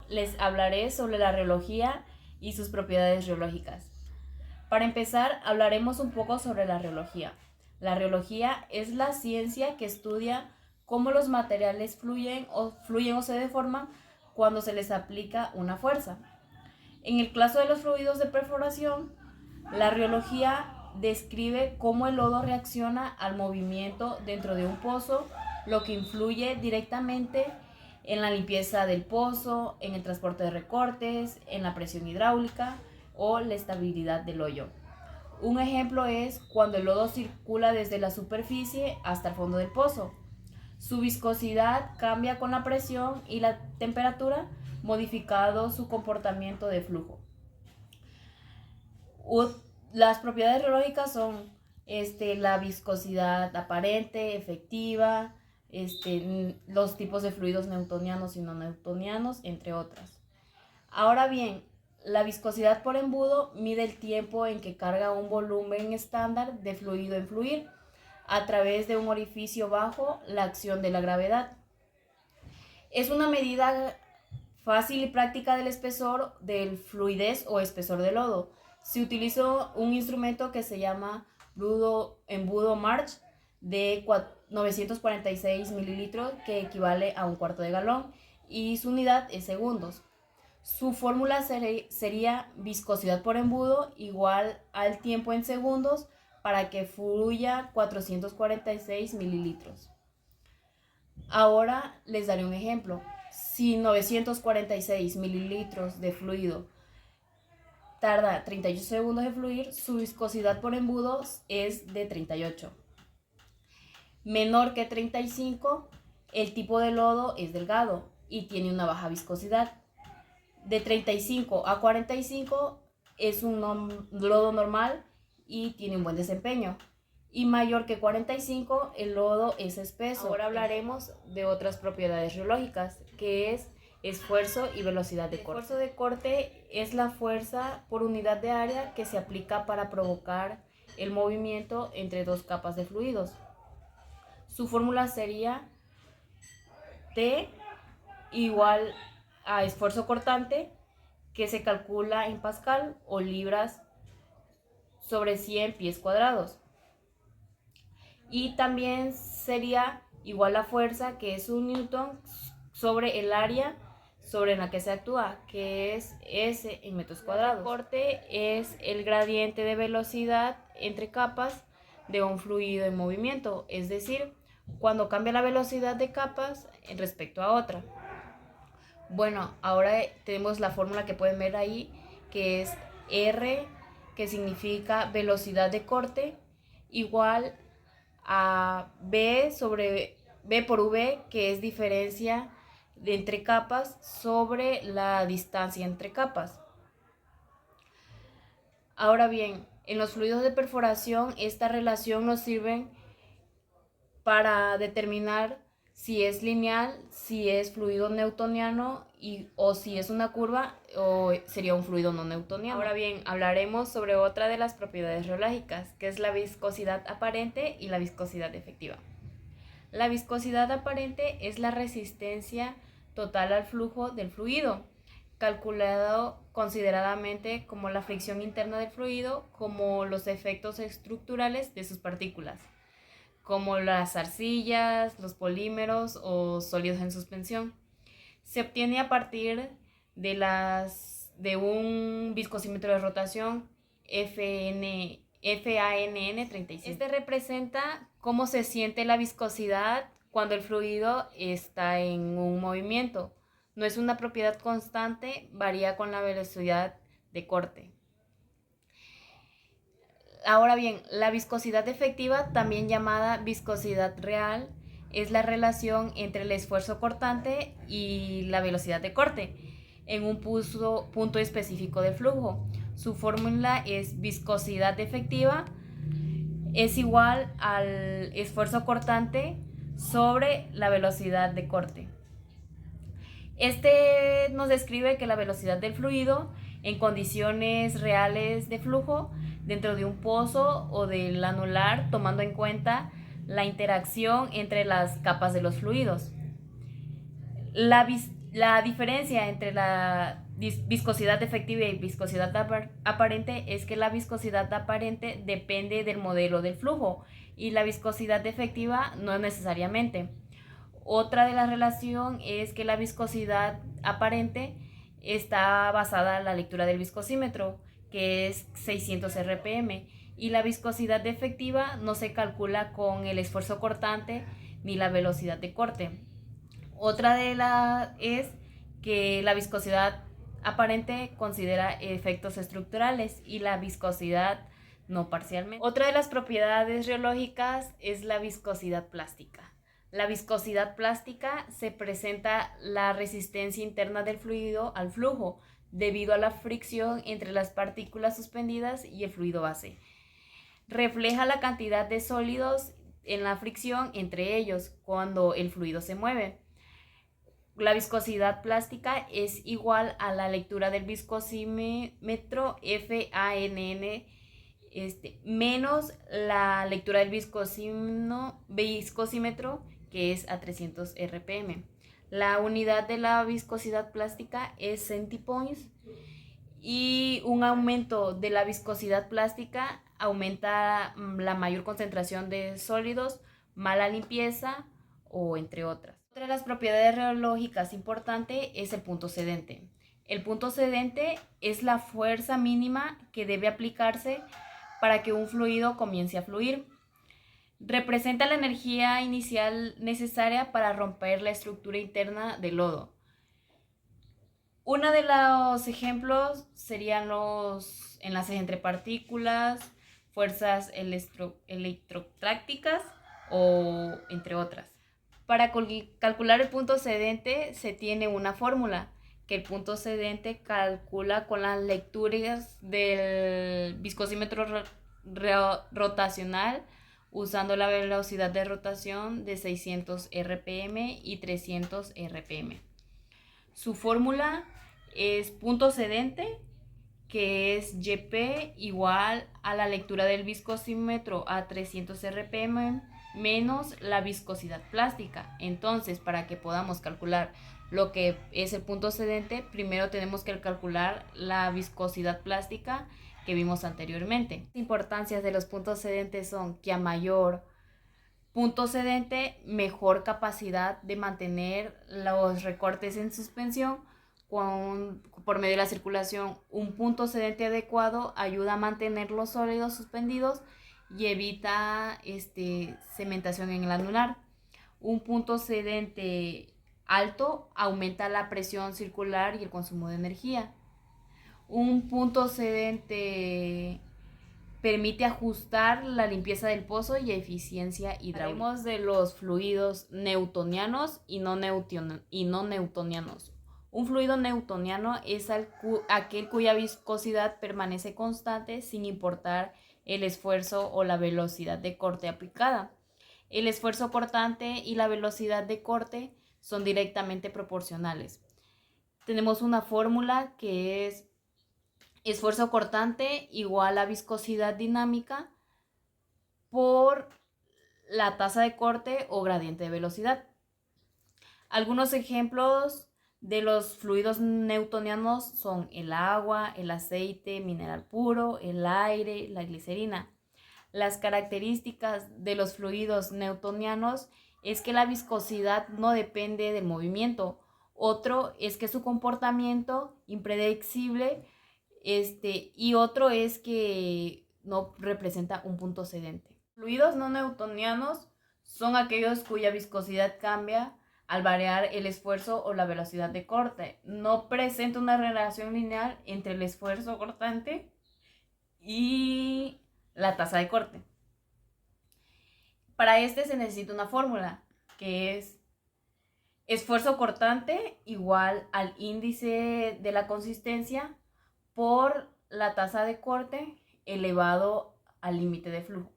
les hablaré sobre la rheología y sus propiedades rheológicas. Para empezar, hablaremos un poco sobre la rheología. La rheología es la ciencia que estudia cómo los materiales fluyen o se deforman cuando se les aplica una fuerza. En el caso de los fluidos de perforación, la rheología describe cómo el lodo reacciona al movimiento dentro de un pozo, lo que influye directamente en la limpieza del pozo, en el transporte de recortes, en la presión hidráulica o la estabilidad del hoyo. Un ejemplo es cuando el lodo circula desde la superficie hasta el fondo del pozo. Su viscosidad cambia con la presión y la temperatura, modificando su comportamiento de flujo. Las propiedades rheológicas son la viscosidad aparente, efectiva, los tipos de fluidos newtonianos y no newtonianos, entre otras. Ahora bien, la viscosidad por embudo mide el tiempo en que carga un volumen estándar de fluido en fluir a través de un orificio bajo la acción de la gravedad. Es una medida fácil y práctica del espesor del fluidez o espesor de lodo. Se utilizó un instrumento que se llama embudo March de 946 mililitros, que equivale a un cuarto de galón, y su unidad es segundos. Su fórmula sería viscosidad por embudo igual al tiempo en segundos para que fluya 446 mililitros. Ahora les daré un ejemplo. Si 946 mililitros de fluido tarda 38 segundos en fluir, su viscosidad por embudo es de 38. Menor que 35, el tipo de lodo es delgado y tiene una baja viscosidad. De 35 a 45 es un lodo normal y tiene un buen desempeño. Y mayor que 45, el lodo es espeso. Ahora hablaremos de otras propiedades rheológicas, que es esfuerzo y velocidad de corte. El esfuerzo de corte es la fuerza por unidad de área que se aplica para provocar el movimiento entre dos capas de fluidos. Su fórmula sería T igual a esfuerzo cortante, que se calcula en pascal o libras sobre 100 pies cuadrados. Y también sería igual a fuerza, que es un newton, sobre el área sobre la que se actúa, que es S en metros cuadrados. El corte es el gradiente de velocidad entre capas de un fluido en movimiento, es decir, cuando cambia la velocidad de capas respecto a otra. Bueno, ahora tenemos la fórmula que pueden ver ahí, que es R, que significa velocidad de corte, igual a B por V, que es diferencia entre capas sobre la distancia entre capas. Ahora bien, en los fluidos de perforación, esta relación nos sirve para determinar si es lineal, si es fluido newtoniano o si es una curva o sería un fluido no newtoniano. Ahora bien, hablaremos sobre otra de las propiedades rheológicas, que es la viscosidad aparente y la viscosidad efectiva. La viscosidad aparente es la resistencia total al flujo del fluido, calculado consideradamente como la fricción interna del fluido, como los efectos estructurales de sus partículas, como las arcillas, los polímeros o sólidos en suspensión. Se obtiene a partir de un viscosímetro de rotación FANN 35. Este representa cómo se siente la viscosidad cuando el fluido está en un movimiento. No es una propiedad constante, varía con la velocidad de corte. Ahora bien, la viscosidad efectiva, también llamada viscosidad real, es la relación entre el esfuerzo cortante y la velocidad de corte en un punto específico del flujo. Su fórmula es viscosidad efectiva es igual al esfuerzo cortante sobre la velocidad de corte. Este nos describe que la velocidad del fluido en condiciones reales de flujo dentro de un pozo o del anular, tomando en cuenta la interacción entre las capas de los fluidos. La La diferencia entre la viscosidad efectiva y viscosidad aparente es que la viscosidad aparente depende del modelo del flujo y la viscosidad efectiva no necesariamente. Otra de la relación es que la viscosidad aparente está basada en la lectura del viscosímetro, que es 600 RPM, y la viscosidad efectiva no se calcula con el esfuerzo cortante ni la velocidad de corte. Otra de las es que la viscosidad aparente considera efectos estructurales y la viscosidad no parcialmente. Otra de las propiedades reológicas es la viscosidad plástica. La viscosidad plástica se presenta la resistencia interna del fluido al flujo debido a la fricción entre las partículas suspendidas y el fluido base. Refleja la cantidad de sólidos en la fricción entre ellos cuando el fluido se mueve. La viscosidad plástica es igual a la lectura del viscosímetro FANN menos la lectura del viscosímetro que es a 300 RPM. La unidad de la viscosidad plástica es centipoints y un aumento de la viscosidad plástica aumenta la mayor concentración de sólidos, mala limpieza o entre otras. Otra de las propiedades reológicas importante es el punto cedente. El punto cedente es la fuerza mínima que debe aplicarse para que un fluido comience a fluir. Representa la energía inicial necesaria para romper la estructura interna del lodo. Uno de los ejemplos serían los enlaces entre partículas, fuerzas electrotrácticas o entre otras. Para calcular el punto cedente se tiene una fórmula que el punto cedente calcula con las lecturas del viscosímetro rotacional usando la velocidad de rotación de 600 RPM y 300 RPM. Su fórmula es punto cedente, que es YP igual a la lectura del viscosímetro a 300 RPM menos la viscosidad plástica. Entonces, para que podamos calcular lo que es el punto cedente, primero tenemos que calcular la viscosidad plástica que vimos anteriormente. Las importancias de los puntos cedentes son que a mayor punto cedente, mejor capacidad de mantener los recortes en suspensión por medio de la circulación. Un punto cedente adecuado ayuda a mantener los sólidos suspendidos y evita cementación en el anular. Un punto cedente alto aumenta la presión circular y el consumo de energía. Un punto cedente permite ajustar la limpieza del pozo y eficiencia hidráulica. Hablemos de los fluidos newtonianos y no newtonianos. Un fluido newtoniano es aquel cuya viscosidad permanece constante sin importar el esfuerzo o la velocidad de corte aplicada. El esfuerzo cortante y la velocidad de corte son directamente proporcionales. Tenemos una fórmula que es esfuerzo cortante igual a viscosidad dinámica por la tasa de corte o gradiente de velocidad. Algunos ejemplos de los fluidos newtonianos son el agua, el aceite mineral puro, el aire, la glicerina. Las características de los fluidos newtonianos es que la viscosidad no depende del movimiento. Otro es que su comportamiento impredecible y otro es que no representa un punto cedente. Fluidos no newtonianos son aquellos cuya viscosidad cambia al variar el esfuerzo o la velocidad de corte. No presenta una relación lineal entre el esfuerzo cortante y la tasa de corte. Para se necesita una fórmula que es esfuerzo cortante igual al índice de la consistencia por la tasa de corte elevado al límite de flujo.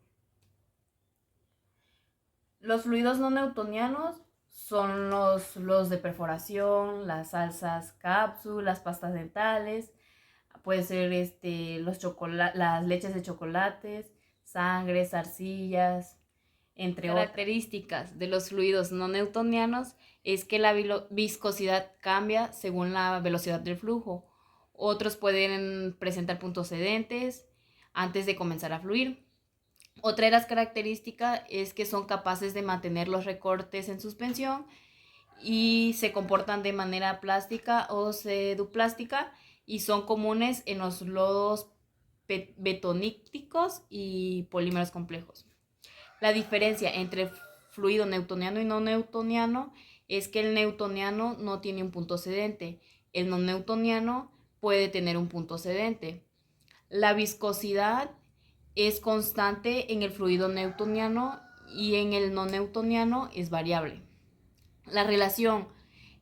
Los fluidos no newtonianos son los de perforación, las salsas cápsulas, pastas dentales, puede ser las leches de chocolates, sangres, arcillas, entre otras. Características de los fluidos no newtonianos es que la viscosidad cambia según la velocidad del flujo. Otros pueden presentar puntos cedentes antes de comenzar a fluir. Otra de las características es que son capaces de mantener los recortes en suspensión y se comportan de manera plástica o pseudoplástica y son comunes en los lodos betoníticos y polímeros complejos. La diferencia entre fluido newtoniano y no newtoniano es que el newtoniano no tiene un punto cedente, el no newtoniano puede tener un punto cedente. La viscosidad es constante en el fluido newtoniano y en el no newtoniano es variable. La relación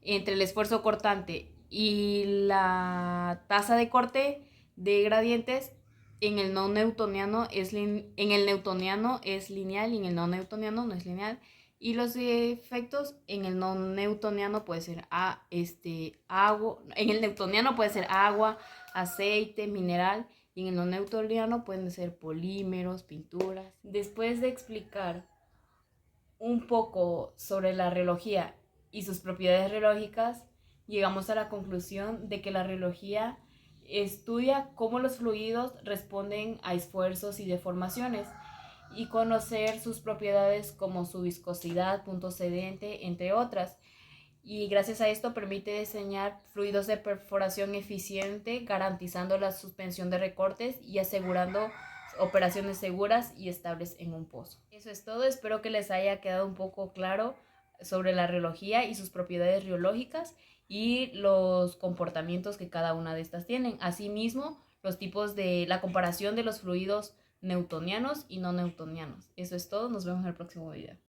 entre el esfuerzo cortante y la tasa de corte de gradientes en el no newtoniano en el newtoniano es lineal y en el no newtoniano no es lineal. Y los efectos en el no newtoniano puede ser agua, en el newtoniano puede ser agua, aceite, mineral, y en el no newtoniano pueden ser polímeros, pinturas. Después de explicar un poco sobre la reología y sus propiedades reológicas, llegamos a la conclusión de que la reología estudia cómo los fluidos responden a esfuerzos y deformaciones y conocer sus propiedades como su viscosidad, punto cedente, entre otras. Y gracias a esto permite diseñar fluidos de perforación eficiente, garantizando la suspensión de recortes y asegurando operaciones seguras y estables en un pozo. Eso es todo, espero que les haya quedado un poco claro sobre la reología y sus propiedades riológicas y los comportamientos que cada una de estas tienen. Asimismo, los tipos de la comparación de los fluidos newtonianos y no newtonianos. Eso es todo, nos vemos en el próximo video.